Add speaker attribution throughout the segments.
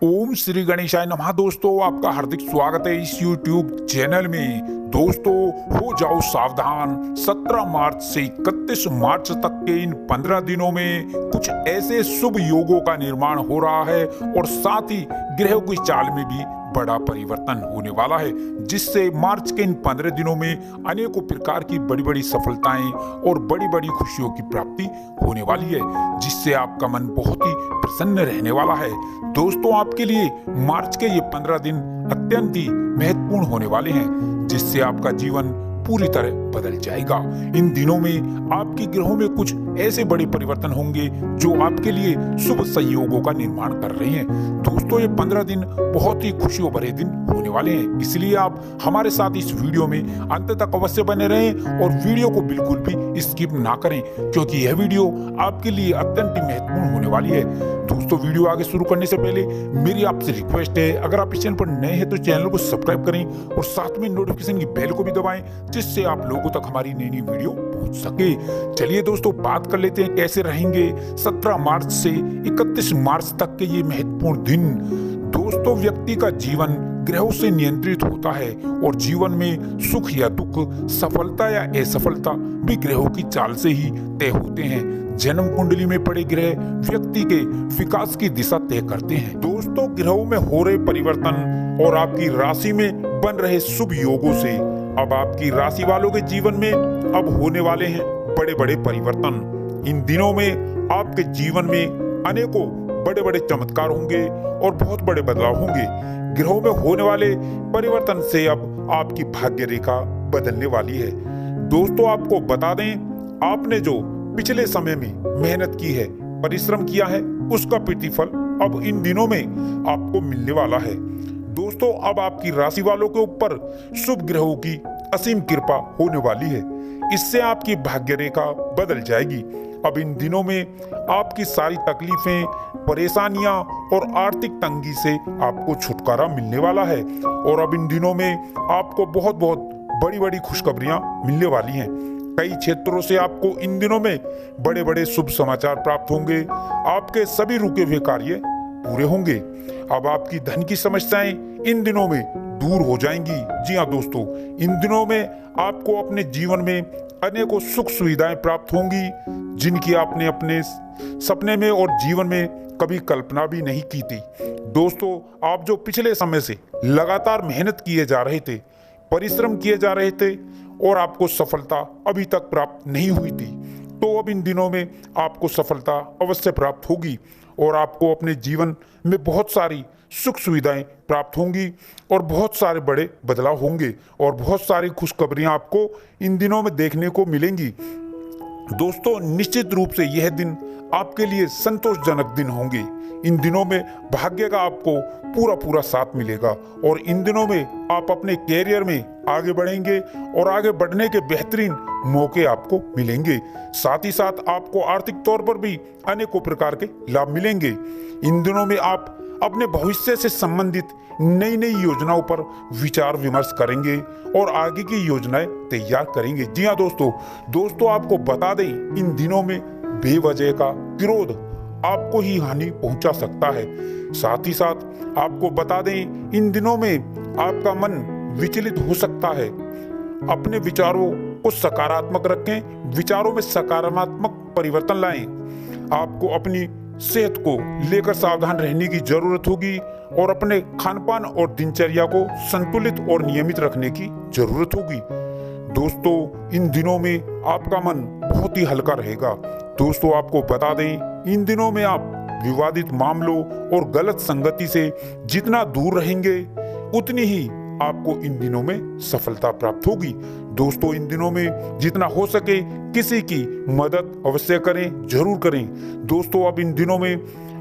Speaker 1: ओम श्री गणेशाय नमः। दोस्तों, आपका हार्दिक स्वागत है इस YouTube चैनल में। दोस्तों, हो जाओ सावधान। 17 मार्च से 31 मार्च तक के इन 15 दिनों में कुछ ऐसे शुभ योगों का निर्माण हो रहा है और साथ ही ग्रहों की चाल में भी बड़ा परिवर्तन होने वाला है, जिससे मार्च के इन 15 दिनों में अनेकों प्रकार की बड़ी बड़ी सफलताएं और बड़ी बड़ी खुशियों की प्राप्ति होने वाली है, जिससे आपका मन बहुत ही प्रसन्न रहने वाला है। दोस्तों, आपके लिए मार्च के ये 15 दिन अत्यंत ही महत्वपूर्ण होने वाले हैं, जिससे आपका जीवन पूरी तरह बदल जाएगा। इन दिनों में आपके ग्रहों में कुछ ऐसे बड़े परिवर्तन होंगे जो आपके लिए शुभ संयोगों का निर्माण कर रहे हैं। दोस्तों, ये 15 दिन बहुत ही खुशियों भरे दिन होने वाले हैं, इसलिए आप हमारे साथ इस वीडियो में अंत तक अवश्य बने रहें और वीडियो को बिल्कुल भी स्किप ना करें, क्योंकि यह वीडियो आपके लिए अत्यंत महत्वपूर्ण होने वाली है। दोस्तों, वीडियो आगे शुरू करने से पहले मेरी आपसे रिक्वेस्ट है, अगर आप इस चैनल पर नए हैं तो चैनल को सब्सक्राइब करें और साथ में नोटिफिकेशन की बेल को भी दबाएं, जिससे आप लोगों तक हमारी नई वीडियो पहुंच सके। चलिए दोस्तों, बात कर लेते हैं कैसे रहेंगे 17 मार्च से 31 मार्च तक के ये महत्वपूर्ण दिन। दोस्तों, व्यक्ति का जीवन ग्रहों से नियंत्रित होता है और जीवन में सुख या दुख, सफलता या असफलता भी ग्रहों की चाल से ही तय होते हैं। जन्म कुंडली में पड़े ग्रह व्यक्ति के विकास की दिशा तय करते हैं। दोस्तों, ग्रहों में हो रहे परिवर्तन और आपकी राशि में बन रहे शुभ योगों से अब आपकी राशि वालों के जीवन में अब होने वाले हैं बड़े बड़े परिवर्तन। इन दिनों में आपके जीवन में अनेकों बड़े बड़े चमत्कार होंगे और बहुत बड़े बदलाव होंगे। ग्रहों में होने वाले परिवर्तन से अब आपकी भाग्य रेखा बदलने वाली है। दोस्तों, आपको बता दें, आपने जो पिछले समय में मेहनत की है, परिश्रम किया है, उसका प्रतिफल अब इन दिनों में आपको मिलने वाला है। दोस्तों, अब आपकी राशि वालों के ऊपर शुभ ग्रहों की असीम कृपा होने वाली है। इससे आपकी भाग्य रेखा बदल जाएगी। अब इन दिनों में आपकी सारी तकलीफें, परेशानियां और आर्थिक तंगी से आपको छुटकारा मिलने वाला है और अब इन दिनों में आपको बहुत बहुत बड़ी बड़ी खुशखबरियां मिलने वाली हैं। कई क्षेत्रों से आपको इन दिनों में बड़े बड़े शुभ समाचार प्राप्त होंगे। आपके सभी रुके हुए कार्य पूरे होंगे। अब आपकी धन की समस्याएं इन दिनों में दूर हो जाएंगी। जी हाँ दोस्तों, इन दिनों में आपको अपने जीवन में अनेकों सुख सुविधाएं प्राप्त होंगी, जिनकी आपने अपने सपने में और जीवन में कभी कल्पना भी नहीं की थी। दोस्तों, आप जो पिछले समय से लगातार मेहनत किए जा रहे थे, परिश्रम किए जा रहे थे और आपको सफलता अभी तक प्राप्त नहीं हुई थी, तो अब इन दिनों में आपको सफलता अवश्य प्राप्त होगी और आपको अपने जीवन में बहुत सारी सुख सुविधाएं प्राप्त होंगी और बहुत सारे बड़े बदलाव होंगे और बहुत सारी खुशखबरियां आपको इन दिनों में देखने को मिलेंगी। दोस्तों, निश्चित रूप से यह दिन आपके लिए संतोषजनक दिन होंगे। इन दिनों में भाग्य का आपको पूरा पूरा साथ मिलेगा और इन दिनों में आप अपने कैरियर में आगे बढ़ेंगे और आगे बढ़ने के बेहतरीन मौके आपको मिलेंगे। साथ ही साथ आपको आर्थिक तौर पर भी अनेकों प्रकार के लाभ मिलेंगे। इन दिनों में आप अपने भविष्य से संबंधित नई नई योजनाओं पर विचार विमर्श करेंगे और आगे की योजनाएं तैयार करेंगे। जी हाँ दोस्तों, आपको बता दें, इन दिनों में बेवजह का क्रोध आपको ही हानि पहुंचा सकता है। साथ ही साथ आपको बता दें, इन दिनों में आपका मन विचलित हो सकता है। अपने विचारों को सकारात्मक रखें, विचारों में सकारात्मक परिवर्तन लाएं। आपको अपनी सेहत को लेकर सावधान रहने की जरूरत होगी और अपने खानपान और दिनचर्या को संतुलित और नियमित रखने की जरूरत होगी। दोस्तों, इन दिनों में आपका मन बहुत ही हल्का रहेगा। दोस्तों, आपको बता दें, इन दिनों में आप विवादित मामलों और गलत संगति से जितना दूर रहेंगे, उतनी ही आपको इन दिनों में सफलता प्राप्त होगी। दोस्तों, इन दिनों में जितना हो सके किसी की मदद अवश्य करें, जरूर करें। दोस्तों, अब इन दिनों में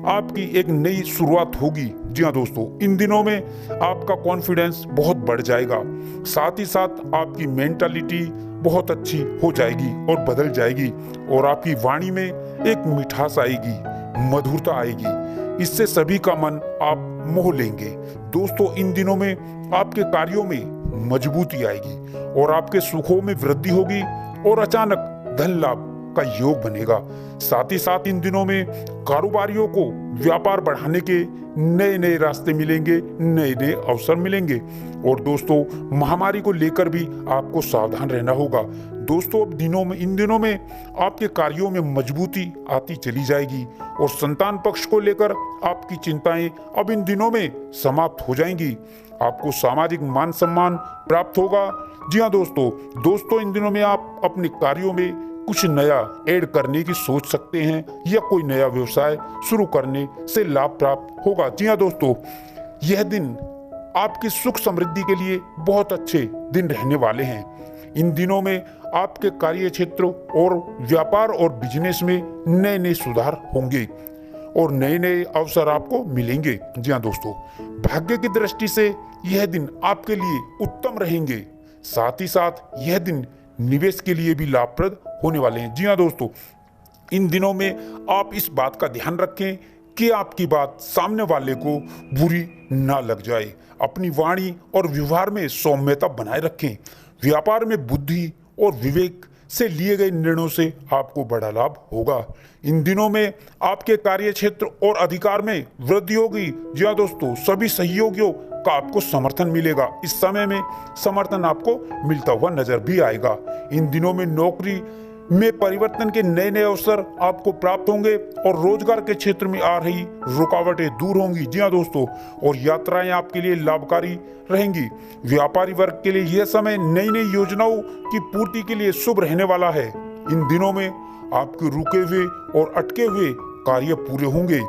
Speaker 1: आपकी एक नई शुरुआत होगी। जी हाँ दोस्तों, इन दिनों में आपका कॉन्फिडेंस बहुत बढ़ जाएगा। साथ ही साथ आपकी मेंटालिटी बहुत अच्छी हो जाएगी और बदल जाएगी और आपकी वाणी में एक मिठास आएगी, मधुरता आएगी। इससे सभी का मन आप मोह लेंगे। दोस्तों, इन दिनों में आपके कार्यों में मजबूती आएगी और आपके सुखों में वृद्धि होगी और अचानक धन लाभ का योग बनेगा। साथ ही साथ इन दिनों में कारोबारियों को व्यापार बढ़ाने के नए नए रास्ते मिलेंगे, नए नए अवसर मिलेंगे। और दोस्तों, महामारी को लेकर भी आपको सावधान रहना होगा। दोस्तों, इन दिनों में आपके कार्यों में मजबूती आती चली जाएगी और संतान पक्ष को लेकर आपकी चिंताएं अब इन दिनों में समाप्त हो जाएंगी। आपको सामाजिक मान सम्मान प्राप्त होगा। जी हाँ दोस्तों, इन दिनों में आप अपने कार्यों में कुछ नया ऐड करने की सोच सकते हैं या कोई नया व्यवसाय शुरू करने से लाभ प्राप्त होगा। जी हाँ दोस्तों, यह दिन आपकी सुख समृद्धि के लिए बहुत अच्छे दिन रहने वाले हैं। इन दिनों में आपके कार्य क्षेत्र और व्यापार और बिजनेस में नए नए सुधार होंगे और नए नए अवसर आपको मिलेंगे। जी हाँ दोस्तों, भाग्य की दृष्टि से यह दिन आपके लिए उत्तम रहेंगे। साथ ही साथ यह दिन निवेश के लिए भी लाभप्रद होने वाले हैं। जी हाँ दोस्तों, इन दिनों में आप इस बात का ध्यान रखें कि आपकी बात सामने वाले को बुरी ना लग जाए। अपनी वाणी और व्यवहार में सौम्यता बनाए रखें। व्यापार में बुद्धि और विवेक से लिए गए निर्णयों से आपको बड़ा लाभ होगा। इन दिनों में आपके कार्य क्षेत्र और अधिकार में वृद्धि होगी। जी हाँ दोस्तों, सभी सहयोगियों का आपको समर्थन मिलेगा। इस समय में समर्थन आपको मिलता हुआ नजर भी आएगा। इन दिनों में नौकरी में परिवर्तन के नए नए अवसर आपको प्राप्त होंगे और रोजगार के क्षेत्र में आ रही रुकावटें दूर होंगी। जी हाँ दोस्तों, और यात्राएं आपके लिए लाभकारी रहेंगी। व्यापारी वर्ग के लिए यह समय नई नई योजनाओं की पूर्ति के लिए शुभ रहने वाला है। इन दिनों में आपके रुके हुए और अटके हुए कार्य पूरे होंगे,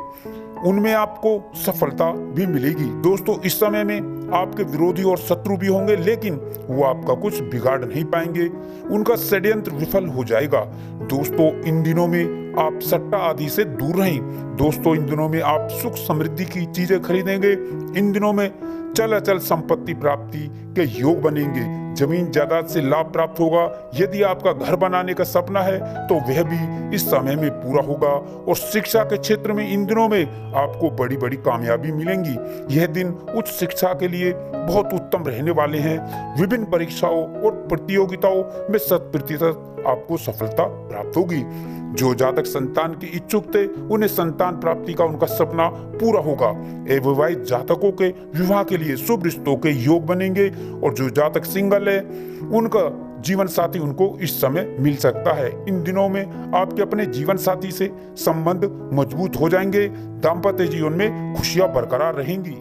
Speaker 1: उनमें आपको सफलता भी मिलेगी। दोस्तों, इस समय में आपके विरोधी और शत्रु भी होंगे, लेकिन वो आपका कुछ बिगाड़ नहीं पाएंगे। उनका षड्यंत्र विफल हो जाएगा। दोस्तों, इन दिनों में आप सट्टा आदि से दूर रहें। दोस्तों, इन दिनों में आप सुख समृद्धि की चीजें खरीदेंगे। इन दिनों में चल अचल संपत्ति प्राप्ति के योग बनेंगे। जमीन जायदाद से लाभ प्राप्त होगा। यदि आपका घर बनाने का सपना है तो वह भी इस समय में पूरा होगा। और शिक्षा के क्षेत्र में इन दिनों में आपको बड़ी बड़ी कामयाबी मिलेंगी। यह दिन उच्च शिक्षा के लिए बहुत उत्तम रहने वाले हैं। विभिन्न परीक्षाओं और प्रतियोगिताओं में 100% आपको सफलता प्राप्त होगी। जो जातक संतान के इच्छुक थे, उन्हें संतान प्राप्ति का उनका सपना पूरा होगा। अविवाहित जातकों के विवाह के लिए शुभ रिश्तों के योग बनेंगे और जो जातक सिंगल है, उनका जीवन साथी उनको इस समय मिल सकता है। इन दिनों में आपके अपने जीवन साथी से संबंध मजबूत हो जाएंगे। दाम्पत्य जीवन में खुशियां बरकरार रहेंगी।